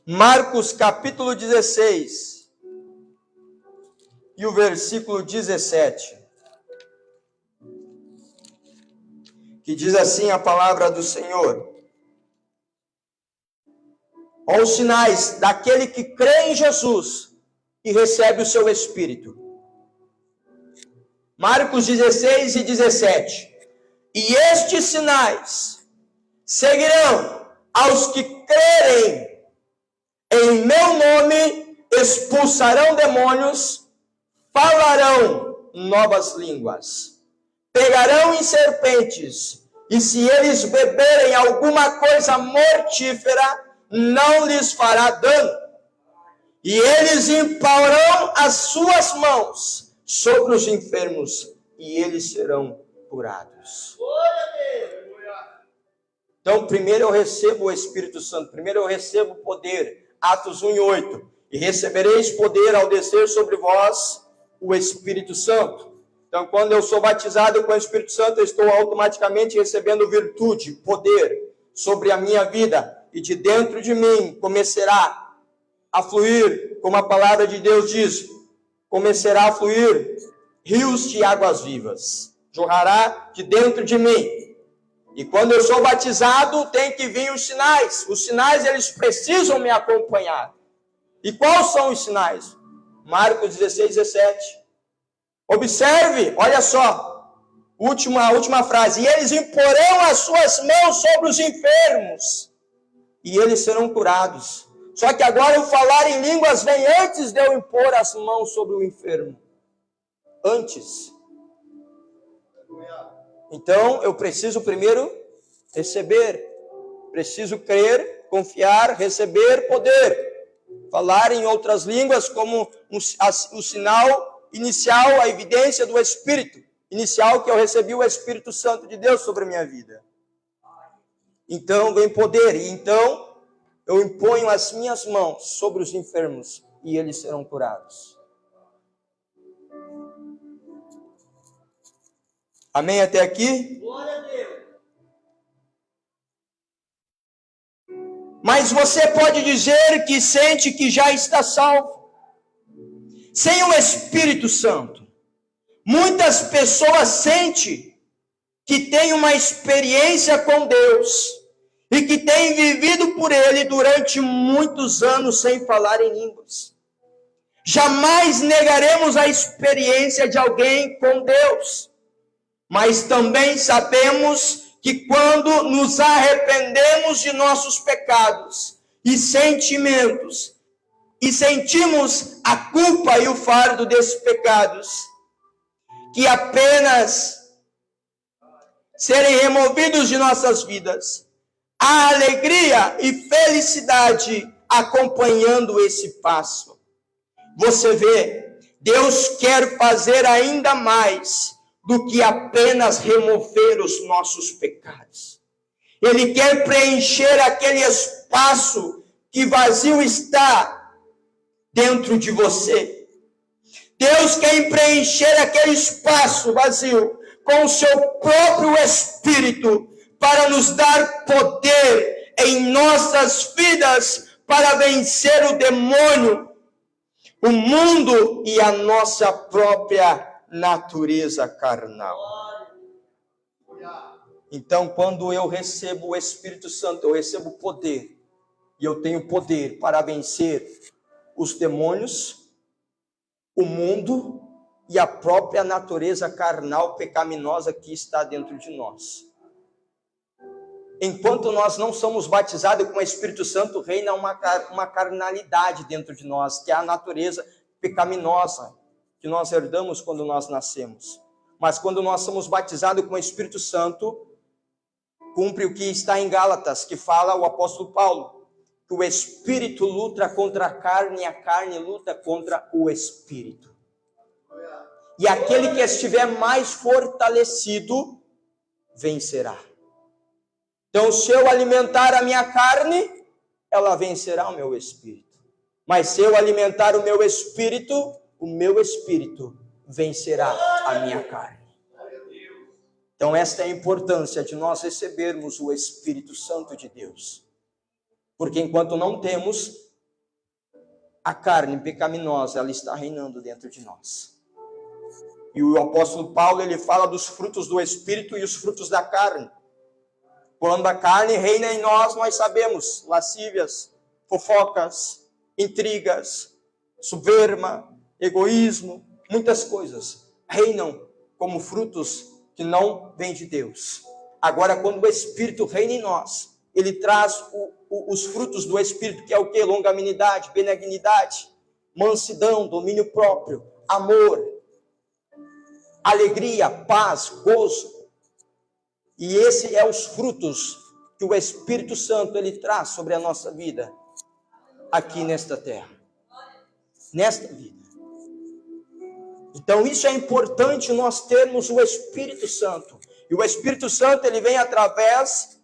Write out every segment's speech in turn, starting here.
Marcos capítulo 16 e o versículo 17, que diz assim a palavra do Senhor: os sinais daquele que crê em Jesus e recebe o seu Espírito. Marcos 16 e 17. E estes sinais seguirão aos que crerem. Em meu nome expulsarão demônios, falarão novas línguas, pegarão em serpentes, e se eles beberem alguma coisa mortífera, não lhes fará dano. E eles imporão as suas mãos sobre os enfermos, e eles serão curados. Então, primeiro eu recebo o Espírito Santo, primeiro eu recebo o poder. Atos 1 e 8. E recebereis poder ao descer sobre vós o Espírito Santo. Então, quando eu sou batizado com o Espírito Santo, eu estou automaticamente recebendo virtude, poder sobre a minha vida. E de dentro de mim começará a fluir, como a palavra de Deus diz, começará a fluir rios de águas vivas. Jorrará de dentro de mim. E quando eu sou batizado, tem que vir os sinais. Os sinais, eles precisam me acompanhar. E quais são os sinais? Marcos 16, 17. Observe, olha só. A última frase. E eles imporão as suas mãos sobre os enfermos, e eles serão curados. Só que agora o falar em línguas vem antes de eu impor as mãos sobre o enfermo. Antes. Então, eu preciso primeiro receber, preciso crer, confiar, receber poder. Falar em outras línguas como o sinal inicial, a evidência do Espírito inicial, que eu recebi o Espírito Santo de Deus sobre a minha vida. Então, vem poder, e então eu imponho as minhas mãos sobre os enfermos, e eles serão curados. Amém até aqui? Glória a Deus. Mas você pode dizer que sente que já está salvo. Sem o Espírito Santo. Muitas pessoas sentem que têm uma experiência com Deus e que têm vivido por Ele durante muitos anos sem falar em línguas. Jamais negaremos a experiência de alguém com Deus. Mas também sabemos que quando nos arrependemos de nossos pecados e sentimentos, e sentimos a culpa e o fardo desses pecados, que apenas serem removidos de nossas vidas, há alegria e felicidade acompanhando esse passo. Você vê, Deus quer fazer ainda mais do que apenas remover os nossos pecados. Ele quer preencher aquele espaço que vazio está dentro de você. Deus quer preencher aquele espaço vazio com o seu próprio Espírito para nos dar poder em nossas vidas para vencer o demônio, o mundo e a nossa própria natureza carnal. Então, quando eu recebo o Espírito Santo, eu recebo poder. E eu tenho poder para vencer os demônios, o mundo e a própria natureza carnal pecaminosa que está dentro de nós. Enquanto nós não somos batizados com o Espírito Santo, reina uma carnalidade dentro de nós, que é a natureza pecaminosa que nós herdamos quando nós nascemos. Mas quando nós somos batizados com o Espírito Santo, cumpre o que está em Gálatas, que fala o apóstolo Paulo, que o Espírito luta contra a carne e a carne luta contra o Espírito. E aquele que estiver mais fortalecido, vencerá. Então, se eu alimentar a minha carne, ela vencerá o meu Espírito. Mas se eu alimentar o meu Espírito vencerá a minha carne. Então, esta é a importância de nós recebermos o Espírito Santo de Deus. Porque enquanto não temos, a carne pecaminosa, ela está reinando dentro de nós. E o apóstolo Paulo, ele fala dos frutos do Espírito e os frutos da carne. Quando a carne reina em nós, nós sabemos, lascívias, fofocas, intrigas, soberba, egoísmo, muitas coisas reinam como frutos que não vêm de Deus. Agora, quando o Espírito reina em nós, ele traz os frutos do Espírito, que é o quê? Longanimidade, benignidade, mansidão, domínio próprio, amor, alegria, paz, gozo. E esse é os frutos que o Espírito Santo ele traz sobre a nossa vida aqui nesta terra, nesta vida. Então isso é importante nós termos o Espírito Santo. E o Espírito Santo ele vem através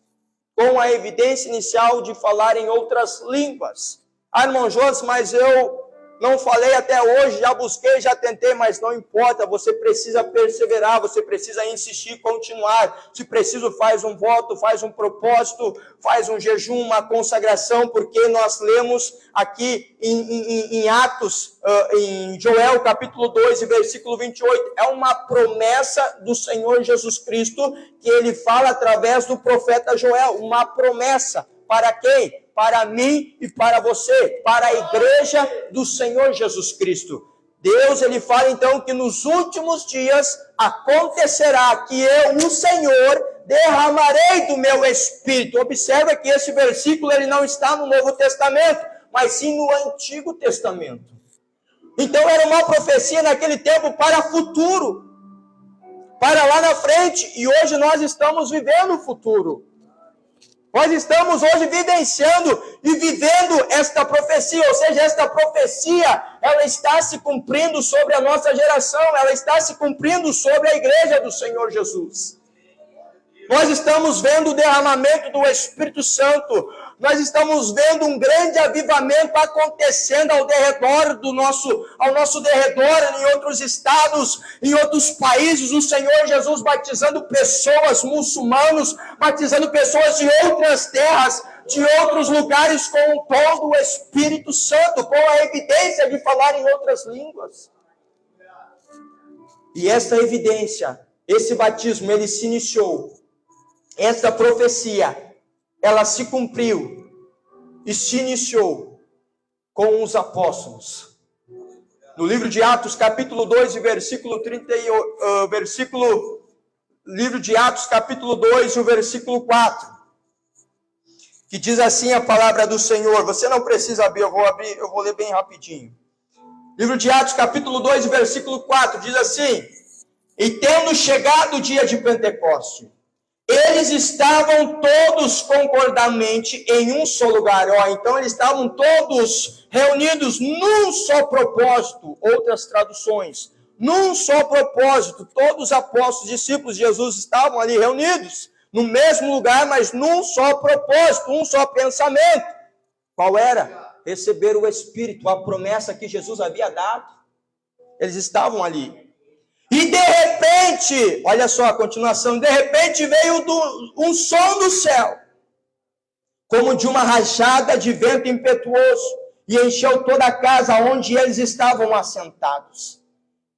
com a evidência inicial de falar em outras línguas. Ah, irmão José, mas eu não falei até hoje, já busquei, já tentei, mas não importa, você precisa perseverar, você precisa insistir, continuar. Se preciso, faz um voto, faz um propósito, faz um jejum, uma consagração, porque nós lemos aqui em Atos, em Joel, capítulo 2, versículo 28, é uma promessa do Senhor Jesus Cristo, que ele fala através do profeta Joel, uma promessa para quem? Para mim e para você, para a igreja do Senhor Jesus Cristo. Deus, ele fala então que nos últimos dias acontecerá que eu, o Senhor, derramarei do meu Espírito. Observa que esse versículo ele não está no Novo Testamento, mas sim no Antigo Testamento. Então era uma profecia naquele tempo para futuro, para lá na frente, e hoje nós estamos vivendo o futuro. Nós estamos hoje vivenciando e vivendo esta profecia, ou seja, esta profecia, ela está se cumprindo sobre a nossa geração, ela está se cumprindo sobre a igreja do Senhor Jesus. Nós estamos vendo o derramamento do Espírito Santo, nós estamos vendo um grande avivamento acontecendo ao nosso derredor, em outros estados, em outros países, o Senhor Jesus batizando pessoas, muçulmanos, batizando pessoas de outras terras, de outros lugares com o dom do Espírito Santo, com a evidência de falar em outras línguas. E essa evidência, esse batismo, ele se iniciou. Essa profecia, ela se cumpriu e se iniciou com os apóstolos. No livro de Atos, capítulo 2, versículo 38, livro de Atos, capítulo 2, o versículo 4, que diz assim a palavra do Senhor. Você não precisa abrir, eu vou ler bem rapidinho. Livro de Atos, capítulo 2, versículo 4, diz assim: e tendo chegado o dia de Pentecoste, eles estavam todos concordamente em um só lugar. Então eles estavam todos reunidos num só propósito. Outras traduções. Num só propósito. Todos os apóstolos, discípulos de Jesus estavam ali reunidos. No mesmo lugar, mas num só propósito. Um só pensamento. Qual era? Receber o Espírito. A promessa que Jesus havia dado. Eles estavam ali. E de repente, olha só a continuação, de repente veio um som do céu, como de uma rajada de vento impetuoso, e encheu toda a casa onde eles estavam assentados.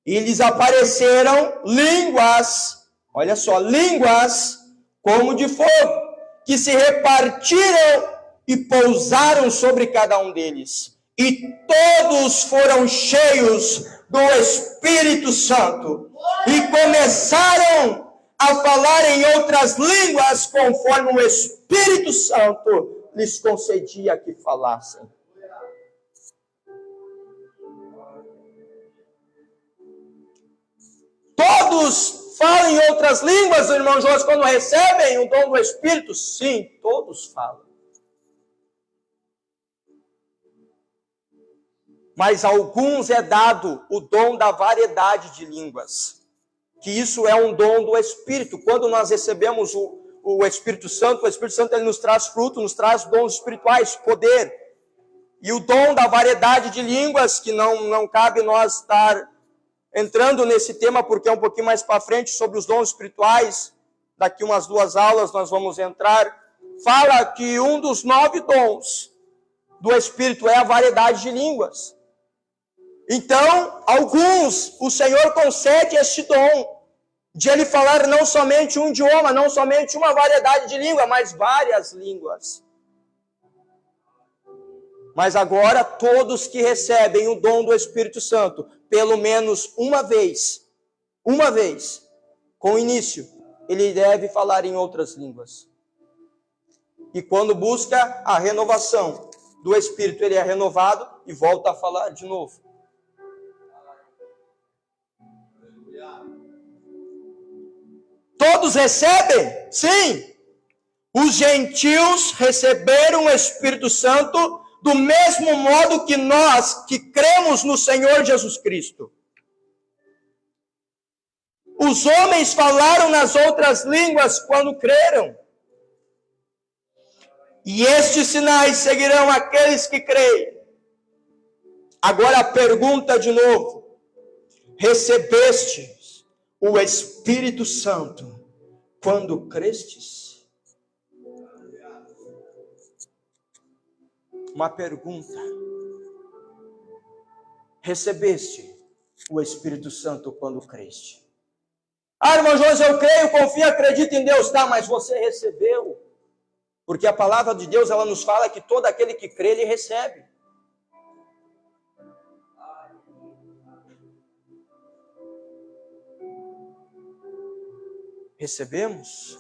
E lhes apareceram línguas, olha só, línguas como de fogo, que se repartiram e pousaram sobre cada um deles. E todos foram cheios do Espírito Santo e começaram a falar em outras línguas conforme o Espírito Santo lhes concedia que falassem. Todos falam em outras línguas, irmãos, quando recebem o dom do Espírito? Sim, todos falam. Mas a alguns é dado o dom da variedade de línguas, que isso é um dom do Espírito. Quando nós recebemos o Espírito Santo ele nos traz fruto, nos traz dons espirituais, poder. E o dom da variedade de línguas, que não cabe nós estar entrando nesse tema, porque é um pouquinho mais para frente, sobre os dons espirituais, daqui umas 2 aulas nós vamos entrar, fala que um dos 9 dons do Espírito é a variedade de línguas. Então, alguns, o Senhor concede este dom, de ele falar não somente um idioma, não somente uma variedade de língua, mas várias línguas. Mas agora, todos que recebem o dom do Espírito Santo, pelo menos uma vez, com início, ele deve falar em outras línguas. E quando busca a renovação do Espírito, ele é renovado e volta a falar de novo. Todos recebem? Sim. Os gentios receberam o Espírito Santo do mesmo modo que nós que cremos no Senhor Jesus Cristo. Os homens falaram nas outras línguas quando creram. E estes sinais seguirão aqueles que creem. Agora a pergunta de novo: recebestes o Espírito Santo quando crestes? Uma pergunta. Recebeste o Espírito Santo quando creste? Ah, irmão José, eu creio, confio, acredito em Deus. Tá, mas você recebeu? Porque a palavra de Deus, ela nos fala que todo aquele que crê, ele recebe. Recebemos?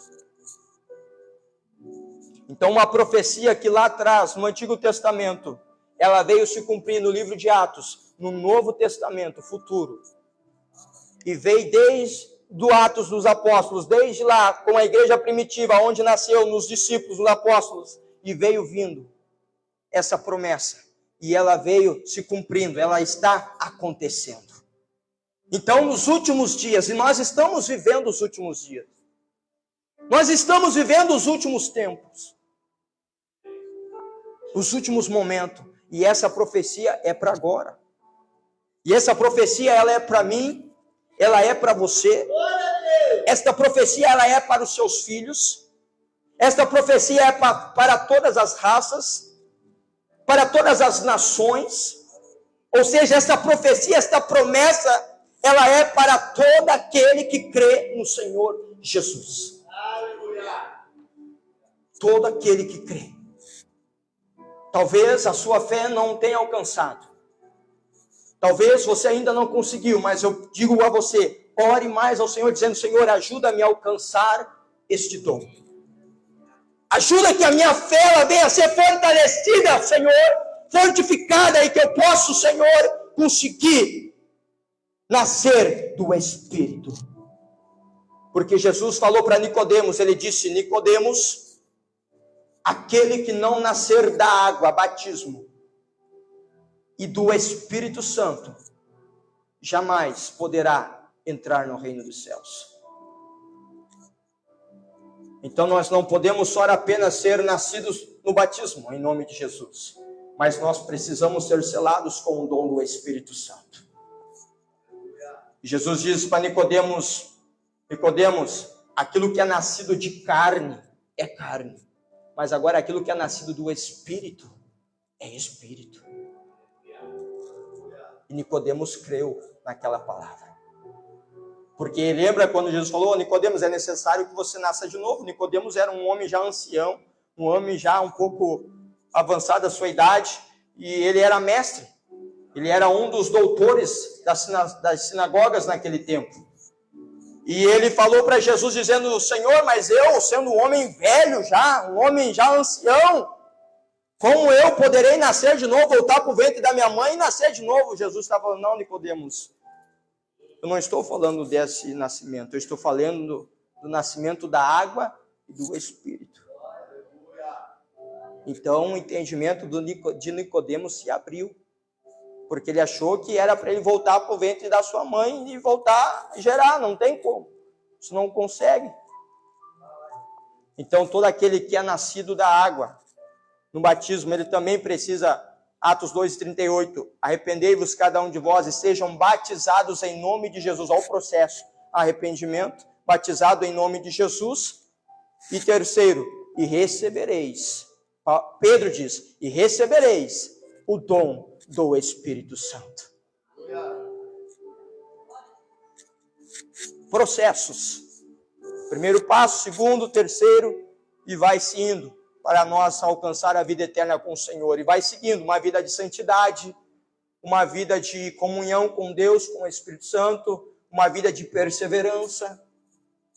Então, uma profecia que lá atrás, no Antigo Testamento, ela veio se cumprir no livro de Atos, no Novo Testamento futuro. E veio desde do Atos dos Apóstolos, desde lá, com a igreja primitiva, onde nasceu, nos discípulos, os apóstolos, e veio vindo essa promessa. E ela veio se cumprindo, ela está acontecendo. Então, nos últimos dias, e nós estamos vivendo os últimos dias, nós estamos vivendo os últimos tempos, os últimos momentos, e essa profecia é para agora. E essa profecia, ela é para mim, ela é para você. Esta profecia, ela é para os seus filhos. Esta profecia é para todas as raças, para todas as nações. Ou seja, esta profecia, esta promessa, ela é para todo aquele que crê no Senhor Jesus. Aleluia. Todo aquele que crê. Talvez a sua fé não tenha alcançado. Talvez você ainda não conseguiu, mas eu digo a você, ore mais ao Senhor, dizendo: Senhor, ajuda-me a alcançar este dom. Ajuda que a minha fé ela venha a ser fortalecida, Senhor, fortificada, e que eu possa, Senhor, conseguir nascer do Espírito. Porque Jesus falou para Nicodemos, ele disse: Nicodemos, aquele que não nascer da água, batismo, e do Espírito Santo, jamais poderá entrar no reino dos céus. Então nós não podemos só apenas ser nascidos no batismo, em nome de Jesus, mas nós precisamos ser selados com o dom do Espírito Santo. Jesus diz para Nicodemos: Nicodemos, aquilo que é nascido de carne é carne, mas agora aquilo que é nascido do Espírito é Espírito. E Nicodemos creu naquela palavra. Porque lembra quando Jesus falou: Nicodemos, é necessário que você nasça de novo. Nicodemos era um homem já ancião, um homem já um pouco avançado da sua idade, e ele era mestre. Ele era um dos doutores das sinagogas naquele tempo. E ele falou para Jesus dizendo: Senhor, mas eu, sendo um homem velho já, um homem já ancião, como eu poderei nascer de novo, voltar para o ventre da minha mãe e nascer de novo? Jesus estava falando: não, Nicodemos, eu não estou falando desse nascimento, eu estou falando do nascimento da água e do Espírito. Então o entendimento de Nicodemos se abriu, porque ele achou que era para ele voltar para o ventre da sua mãe e voltar a gerar. Não tem como, isso não consegue. Então todo aquele que é nascido da água, no batismo, ele também precisa, Atos 2:38, arrependei-vos cada um de vós e sejam batizados em nome de Jesus. Olha o processo: arrependimento, batizado em nome de Jesus. E terceiro, e recebereis. Pedro diz, e recebereis o dom do Espírito Santo. Processos. Primeiro passo, segundo, terceiro, e vai se indo para nós alcançar a vida eterna com o Senhor. E vai seguindo uma vida de santidade, uma vida de comunhão com Deus, com o Espírito Santo, uma vida de perseverança.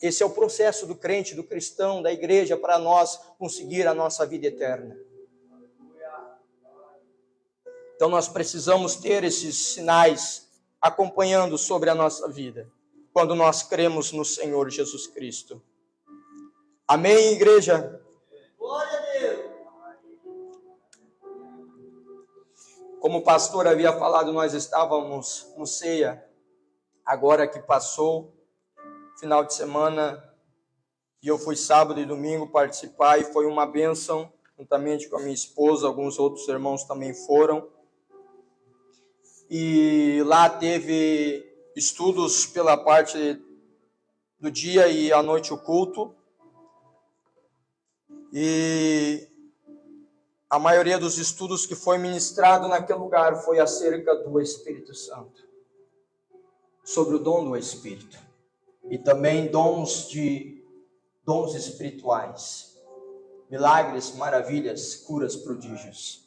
Esse é o processo do crente, do cristão, da igreja, para nós conseguir a nossa vida eterna. Então nós precisamos ter esses sinais acompanhando sobre a nossa vida, quando nós cremos no Senhor Jesus Cristo. Amém, igreja? Glória a Deus! Como o pastor havia falado, nós estávamos no ceia, agora que passou, final de semana, e eu fui sábado e domingo participar, e foi uma bênção, juntamente com a minha esposa, alguns outros irmãos também foram. E lá teve estudos pela parte do dia e à noite o culto. E a maioria dos estudos que foi ministrado naquele lugar foi acerca do Espírito Santo. Sobre o dom do Espírito. E também dons espirituais. Milagres, maravilhas, curas, prodígios.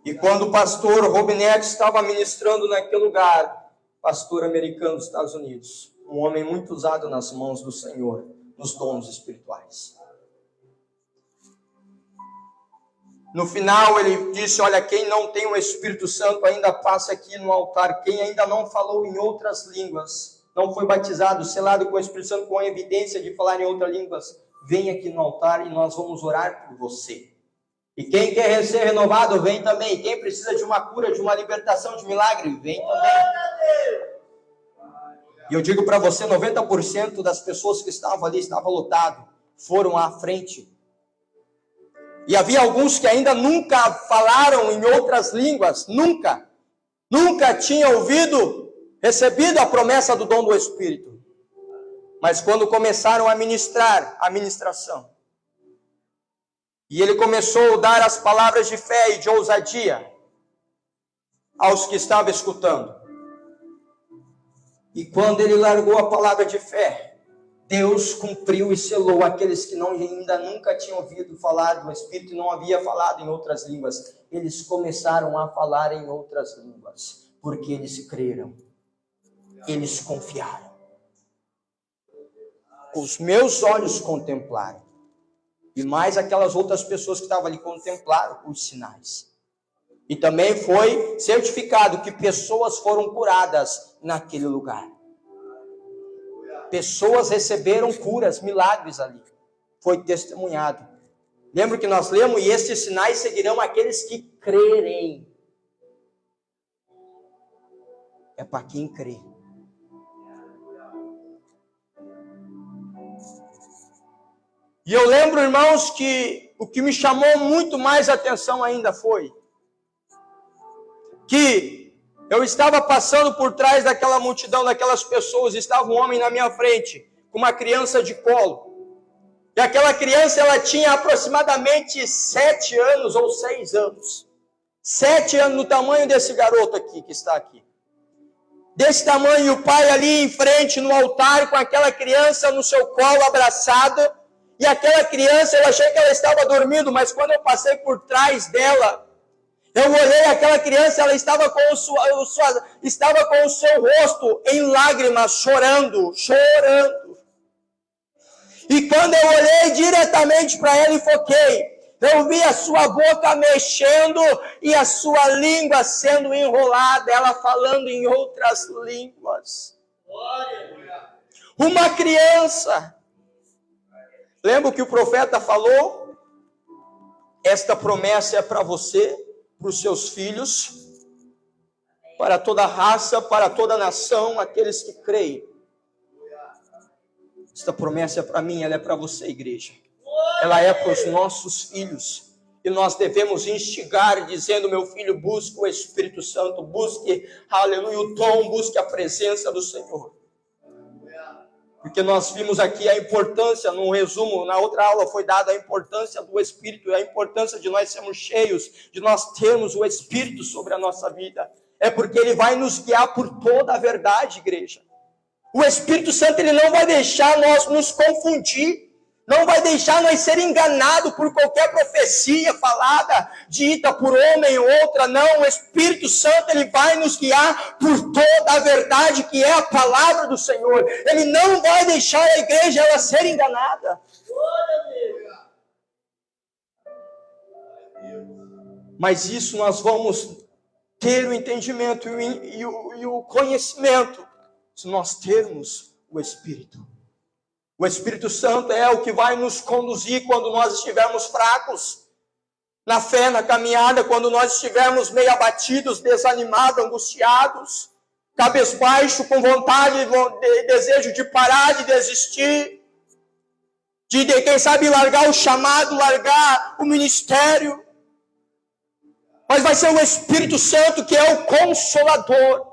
E quando o pastor Robinetti estava ministrando naquele lugar, pastor americano dos Estados Unidos, um homem muito usado nas mãos do Senhor, nos dons espirituais. No final ele disse, olha, quem não tem o Espírito Santo ainda passa aqui no altar, quem ainda não falou em outras línguas, não foi batizado, selado com o Espírito Santo, com a evidência de falar em outras línguas, vem aqui no altar e nós vamos orar por você. E quem quer ser renovado, vem também. Quem precisa de uma cura, de uma libertação, de milagre, vem também. E eu digo para você, 90% das pessoas que estavam ali, estava lotado, foram à frente. E havia alguns que ainda nunca falaram em outras línguas, nunca tinham recebido a promessa do dom do Espírito. Mas quando começaram a ministrar, a ministração, e ele começou a dar as palavras de fé e de ousadia aos que estavam escutando. E quando ele largou a palavra de fé, Deus cumpriu e selou aqueles que ainda nunca tinham ouvido falar do Espírito e não havia falado em outras línguas. Eles começaram a falar em outras línguas, porque eles creram, eles confiaram. Os meus olhos contemplaram. E mais aquelas outras pessoas que estavam ali contemplaram os sinais. E também foi certificado que pessoas foram curadas naquele lugar. Pessoas receberam curas, milagres ali. Foi testemunhado. Lembra que nós lemos? E estes sinais seguirão aqueles que crerem. É para quem crê. E eu lembro, irmãos, que o que me chamou muito mais atenção ainda foi que eu estava passando por trás daquela multidão, daquelas pessoas, estava um homem na minha frente, com uma criança de colo. E aquela criança, ela tinha aproximadamente 7 anos ou 6 anos. 7 anos, no tamanho desse garoto aqui, que está aqui. Desse tamanho, e o pai ali em frente, no altar, com aquela criança no seu colo, abraçada. E aquela criança, eu achei que ela estava dormindo, mas quando eu passei por trás dela, eu olhei aquela criança, ela estava com o seu rosto em lágrimas, chorando. E quando eu olhei diretamente para ela e foquei, eu vi a sua boca mexendo e a sua língua sendo enrolada, ela falando em outras línguas. Uma criança. Lembra o que o profeta falou? Esta promessa é para você, para os seus filhos, para toda raça, para toda nação, aqueles que creem. Esta promessa é para mim, ela é para você, igreja. Ela é para os nossos filhos. E nós devemos instigar, dizendo, meu filho, busque o Espírito Santo, busque, aleluia, o dom, busque a presença do Senhor. Porque nós vimos aqui a importância, num resumo, na outra aula foi dada a importância do Espírito, a importância de nós sermos cheios, de nós termos o Espírito sobre a nossa vida. É porque ele vai nos guiar por toda a verdade, igreja. O Espírito Santo, ele não vai deixar nós nos confundir, não vai deixar nós ser enganados por qualquer profecia falada, dita por homem ou outra, não. O Espírito Santo, ele vai nos guiar por toda a verdade que é a palavra do Senhor. Ele não vai deixar a igreja ela ser enganada. Mas isso nós vamos ter o entendimento e o conhecimento se nós termos o Espírito. O Espírito Santo é o que vai nos conduzir quando nós estivermos fracos na fé, na caminhada, quando nós estivermos meio abatidos, desanimados, angustiados, cabisbaixo, com vontade, desejo de parar, de desistir, de quem sabe largar o chamado, largar o ministério. Mas vai ser o Espírito Santo que é o Consolador.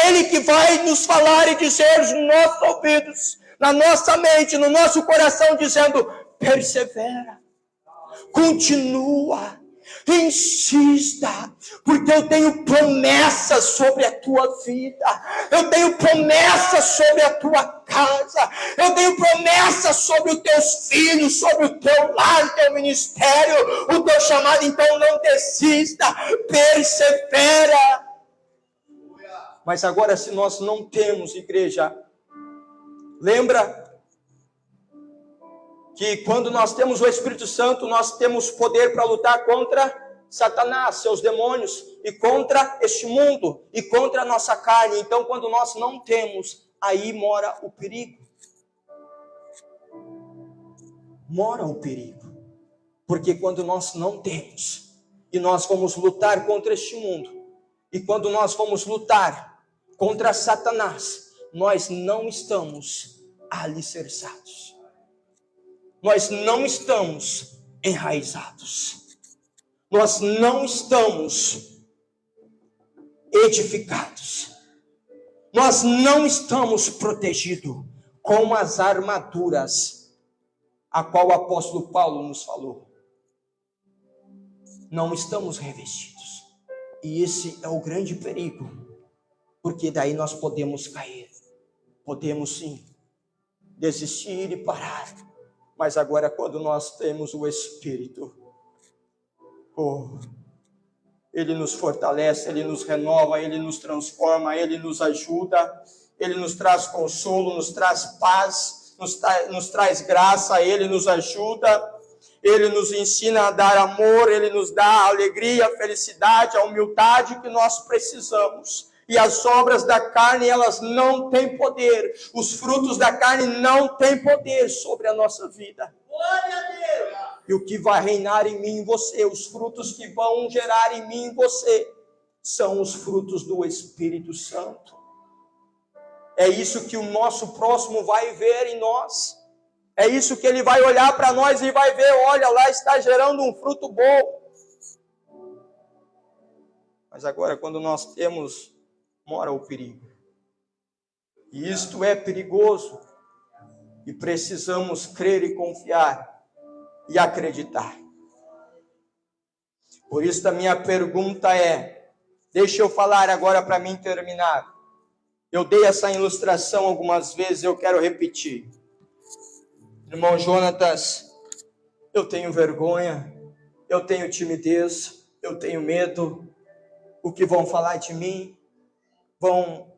Ele que vai nos falar e dizer nos nossos ouvidos, na nossa mente, no nosso coração, dizendo: persevera, continua, insista, porque eu tenho promessas sobre a tua vida, eu tenho promessas sobre a tua casa, eu tenho promessas sobre os teus filhos, sobre o teu lar, o teu ministério, o teu chamado. Então não desista, persevera. Mas agora, se nós não temos, igreja, lembra que quando nós temos o Espírito Santo, nós temos poder para lutar contra Satanás, seus demônios, e contra este mundo, e contra a nossa carne. Então, quando nós não temos, aí mora o perigo. Mora o perigo. Porque quando nós não temos, e nós vamos lutar contra este mundo, e quando nós vamos lutar contra Satanás, nós não estamos alicerçados. Nós não estamos enraizados. Nós não estamos edificados. Nós não estamos protegidos com as armaduras a qual o apóstolo Paulo nos falou. Não estamos revestidos. E esse é o grande perigo, porque daí nós podemos cair. Podemos sim desistir e parar. Mas agora, quando nós temos o Espírito, Ele nos fortalece, Ele nos renova, Ele nos transforma, Ele nos ajuda, Ele nos traz consolo, nos traz paz, nos traz graça, Ele nos ajuda, Ele nos ensina a dar amor, Ele nos dá a alegria, a felicidade, a humildade que nós precisamos. E as obras da carne, elas não têm poder. Os frutos da carne não têm poder sobre a nossa vida. Glória a Deus! E o que vai reinar em mim e você, os frutos que vão gerar em mim e você, são os frutos do Espírito Santo. É isso que o nosso próximo vai ver em nós. É isso que ele vai olhar para nós e vai ver: olha, lá está gerando um fruto bom. Mas agora, quando nós temos, mora o perigo. E isto é perigoso. E precisamos crer e confiar e acreditar. Por isso a minha pergunta é, deixa eu falar agora para mim terminar. Eu dei essa ilustração algumas vezes, eu quero repetir. Irmão Jonatas, eu tenho vergonha, eu tenho timidez, eu tenho medo. O que vão falar de mim? Vão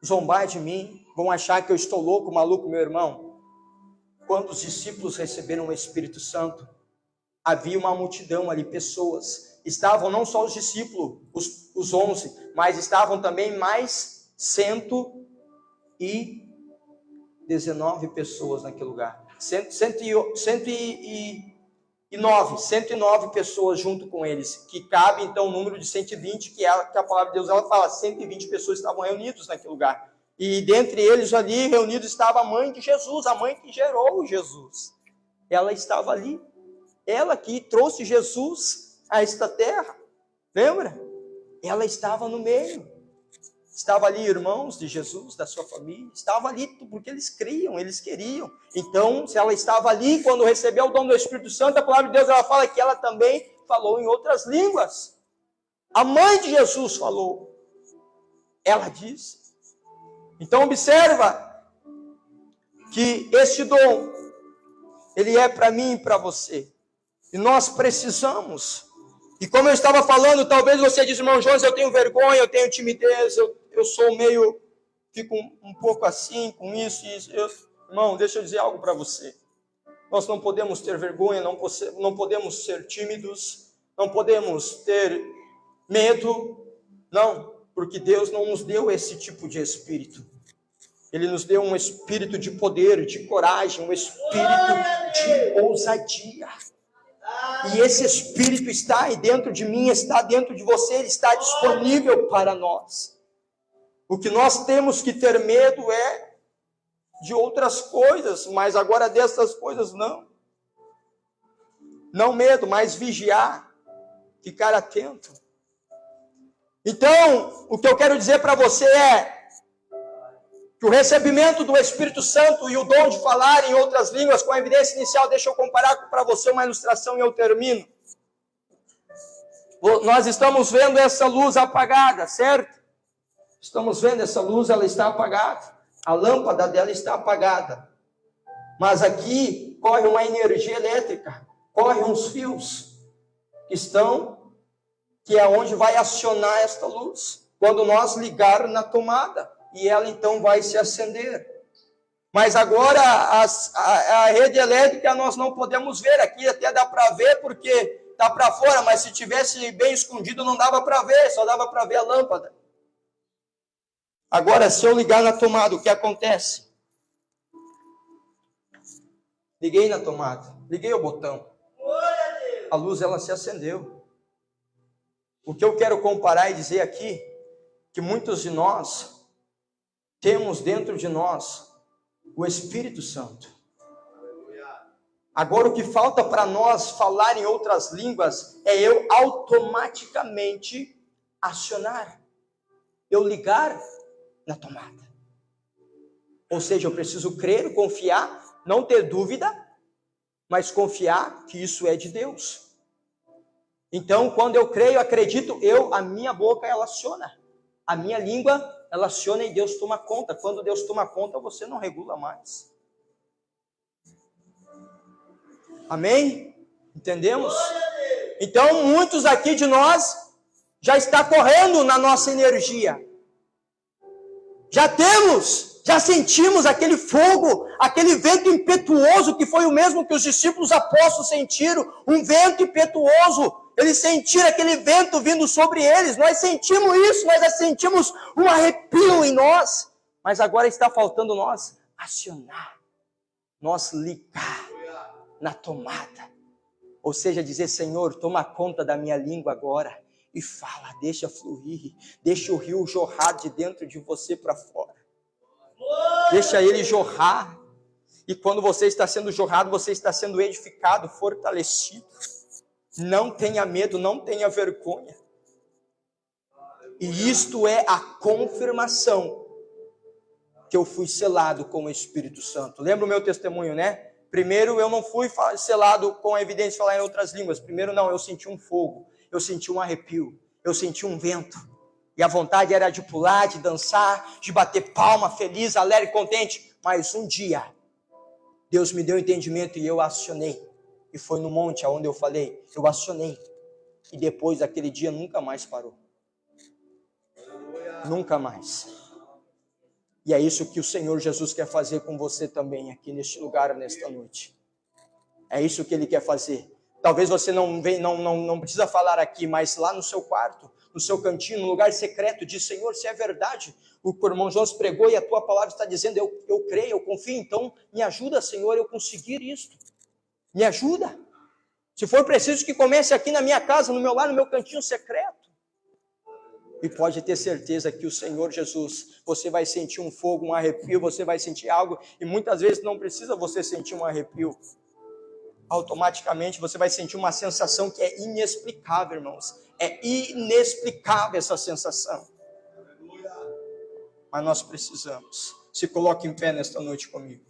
zombar de mim? Vão achar que eu estou louco, maluco, meu irmão? Quando os discípulos receberam o Espírito Santo, havia uma multidão ali, pessoas. Estavam não só os discípulos, os 11, mas estavam também mais 119 pessoas naquele lugar. 109 pessoas junto com eles, que cabe então o número de 120, que a palavra de Deus ela fala, 120 pessoas estavam reunidos naquele lugar. E dentre eles ali reunidos estava a mãe de Jesus, a mãe que gerou Jesus. Ela estava ali. Ela que trouxe Jesus a esta terra. Lembra? Ela estava no meio. Estava ali irmãos de Jesus, da sua família, estava ali porque eles criam, eles queriam. Então, se ela estava ali, quando recebeu o dom do Espírito Santo, a palavra de Deus, ela fala que ela também falou em outras línguas. A mãe de Jesus falou, ela disse. Então, observa que este dom, ele é para mim e para você. E nós precisamos. E como eu estava falando, talvez você diz, irmão Jones, eu tenho vergonha, eu tenho timidez, eu sou meio, fico um pouco assim, com isso e isso. Irmão, deixa eu dizer algo para você. Nós não podemos ter vergonha, não podemos ser tímidos, não podemos ter medo, não, porque Deus não nos deu esse tipo de espírito. Ele nos deu um espírito de poder, de coragem, um espírito de ousadia. E esse espírito está aí dentro de mim, está dentro de você, ele está disponível para nós. O que nós temos que ter medo é de outras coisas, mas agora dessas coisas não. Não medo, mas vigiar, ficar atento. Então, o que eu quero dizer para você é que o recebimento do Espírito Santo e o dom de falar em outras línguas, com a evidência inicial, deixa eu comparar para você uma ilustração e eu termino. Nós estamos vendo essa luz apagada, certo? Estamos vendo essa luz, ela está apagada. A lâmpada dela está apagada. Mas aqui corre uma energia elétrica, corre uns fios que é onde vai acionar esta luz. Quando nós ligar na tomada. E ela então vai se acender. Mas agora a rede elétrica nós não podemos ver. Aqui até dá para ver porque está para fora, mas se tivesse bem escondido não dava para ver, só dava para ver a lâmpada. Agora, se eu ligar na tomada, o que acontece? Liguei na tomada, liguei o botão. A luz ela se acendeu. O que eu quero comparar e dizer aqui, que muitos de nós temos dentro de nós o Espírito Santo. Agora o que falta para nós falar em outras línguas é eu automaticamente acionar. Eu ligar na tomada. Ou seja, eu preciso crer, confiar, não ter dúvida, mas confiar que isso é de Deus. Então, quando eu creio, acredito, a minha boca ela aciona. A minha língua ela aciona e Deus toma conta. Quando Deus toma conta, você não regula mais. Amém? Entendemos? Então, muitos aqui de nós já está correndo na nossa energia. Já sentimos aquele fogo, aquele vento impetuoso que foi o mesmo que os discípulos apóstolos sentiram, um vento impetuoso. Eles sentiram aquele vento vindo sobre eles. Nós sentimos isso, nós sentimos um arrepio em nós. Mas agora está faltando nós acionar, nós ligar na tomada. Ou seja, dizer, Senhor, toma conta da minha língua agora. E fala, deixa fluir, deixa o rio jorrar de dentro de você para fora. Deixa ele jorrar. E quando você está sendo jorrado, você está sendo edificado, fortalecido. Não tenha medo, não tenha vergonha. E isto é a confirmação que eu fui selado com o Espírito Santo. Lembra o meu testemunho, né? Primeiro eu não fui selado com a evidência de falar em outras línguas. Primeiro não, eu senti um fogo, eu senti um arrepio, eu senti um vento. E a vontade era de pular, de dançar, de bater palma, feliz, alegre, contente. Mas um dia, Deus me deu entendimento e eu acionei. E foi no monte onde eu falei, eu acionei. E depois daquele dia nunca mais parou. Nunca mais. E é isso que o Senhor Jesus quer fazer com você também aqui neste lugar, nesta noite. É isso que Ele quer fazer. Talvez você não precisa falar aqui, mas lá no seu quarto, no seu cantinho, no lugar secreto, diz, Senhor, se é verdade, o que o irmão Jones pregou e a tua palavra está dizendo, eu creio, eu confio, então me ajuda, Senhor, eu conseguir isto. Me ajuda. Se for preciso que comece aqui na minha casa, no meu lar, no meu cantinho secreto. E pode ter certeza que o Senhor Jesus, você vai sentir um fogo, um arrepio, você vai sentir algo, e muitas vezes não precisa você sentir um arrepio. Automaticamente você vai sentir uma sensação que é inexplicável, irmãos. É inexplicável essa sensação. mas nós precisamos. Se coloque em pé nesta noite comigo.